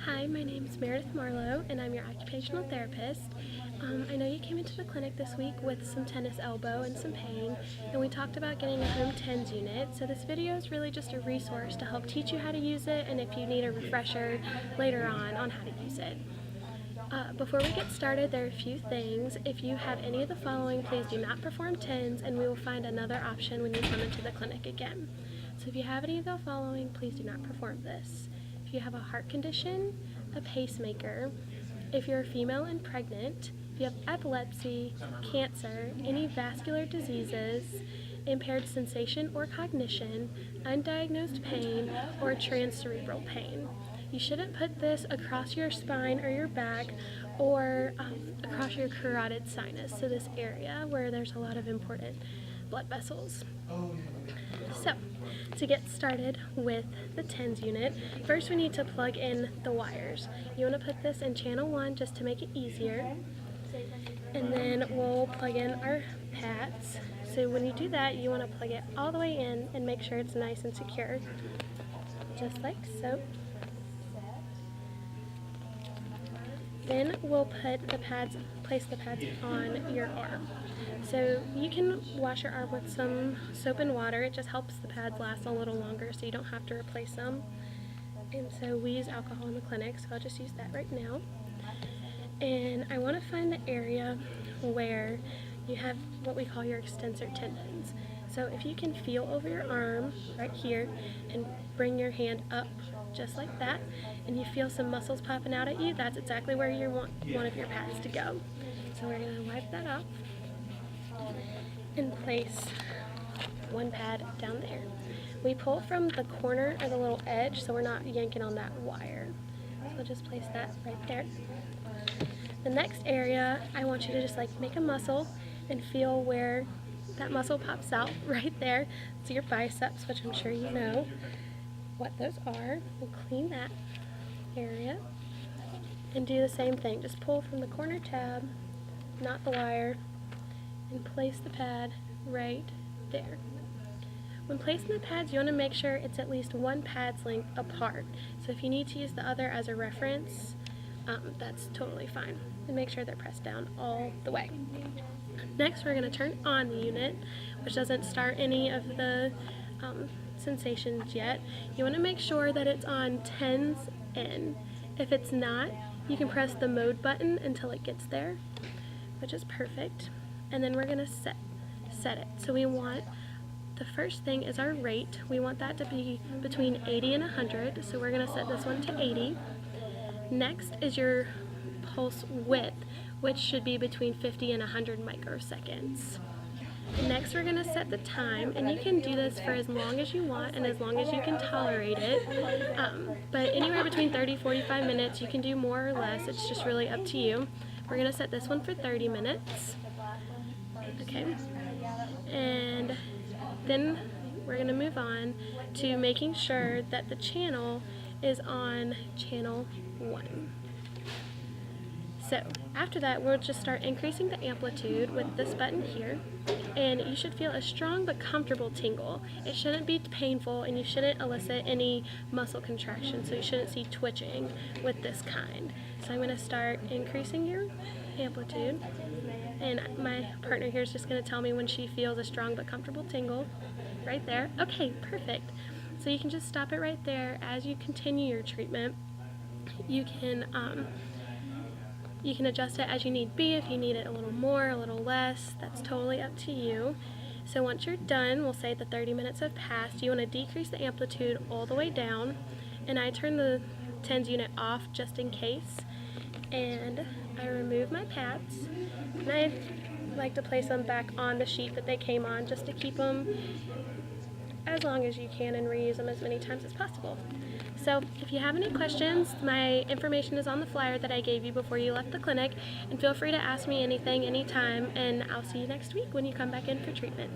Hi, my name is Meredith Marlowe, and I'm your occupational therapist. I know you came into the clinic this week with some tennis elbow and some pain, and we talked about getting a home TENS unit. So this video is really just a resource to help teach you how to use it, and if you need a refresher later on how to use it. Before we get started, there are a few things. If you have any of the following, please do not perform TENS, and we will find another option when you come into the clinic again. So if you have any of the following, please do not perform this. If you have a heart condition, a pacemaker, if you're a female and pregnant, if you have epilepsy, cancer, any vascular diseases, impaired sensation or cognition, undiagnosed pain, or transcerebral pain. You shouldn't put this across your spine or your back or across your carotid sinus, so this area where there's a lot of important blood vessels. So, to get started with the TENS unit, first we need to plug in the wires. You want to put this in channel 1 just to make it easier, and then we'll plug in our pads. So when you do that, you want to plug it all the way in and make sure it's nice and secure, just like so. Then we'll put the pads, place the pads on your arm. So you can wash your arm with some soap and water. It just helps the pads last a little longer so you don't have to replace them. And so we use alcohol in the clinic, so I'll just use that right now. And I want to find the area where you have what we call your extensor tendons. So if you can feel over your arm right here and bring your hand up just like that, and you feel some muscles popping out at you, that's exactly where you want one of your pads to go. So we're going to wipe that off and place one pad down there. We pull from the corner or the little edge so we're not yanking on that wire. So we'll just place that right there. The next area, I want you to just make a muscle and feel where that muscle pops out right there. It's your biceps, which I'm sure you know what those are. We'll clean that area and do the same thing. Just pull from the corner tab, not the wire, and place the pad right there. When placing the pads, you want to make sure it's at least one pad's length apart. So if you need to use the other as a reference, that's totally fine. And make sure they're pressed down all the way. Next, we're going to turn on the unit, which doesn't start any of the sensations yet. You want to make sure that it's on TENS in. If it's not, you can press the mode button until it gets there, which is perfect. And then we're going to set it. So we want, the first thing is our rate. We want that to be between 80 and 100, so we're going to set this one to 80. Next is your pulse width, which should be between 50 and 100 microseconds. Next, we're going to set the time, and you can do this for as long as you want and as long as you can tolerate it, but anywhere between 30-45 minutes. You can do more or less, it's just really up to you. We're going to set this one for 30 minutes. Okay, and then we're going to move on to making sure that the channel is on channel 1. So after that, we'll just start increasing the amplitude with this button here, and you should feel a strong but comfortable tingle. It shouldn't be painful, and you shouldn't elicit any muscle contraction, so you shouldn't see twitching with this kind. So I'm going to start increasing your amplitude, and my partner here is just going to tell me when she feels a strong but comfortable tingle. Right there. Okay, perfect. So you can just stop it right there. As you continue your treatment, you can adjust it as you need be. If you need it a little more, a little less, that's totally up to you. So once you're done, we'll say the 30 minutes have passed. You want to decrease the amplitude all the way down, and I turn the TENS unit off just in case, and I remove my pads, and I like to place them back on the sheet that they came on just to keep them as long as you can and reuse them as many times as possible. So if you have any questions, my information is on the flyer that I gave you before you left the clinic, and feel free to ask me anything anytime, and I'll see you next week when you come back in for treatment.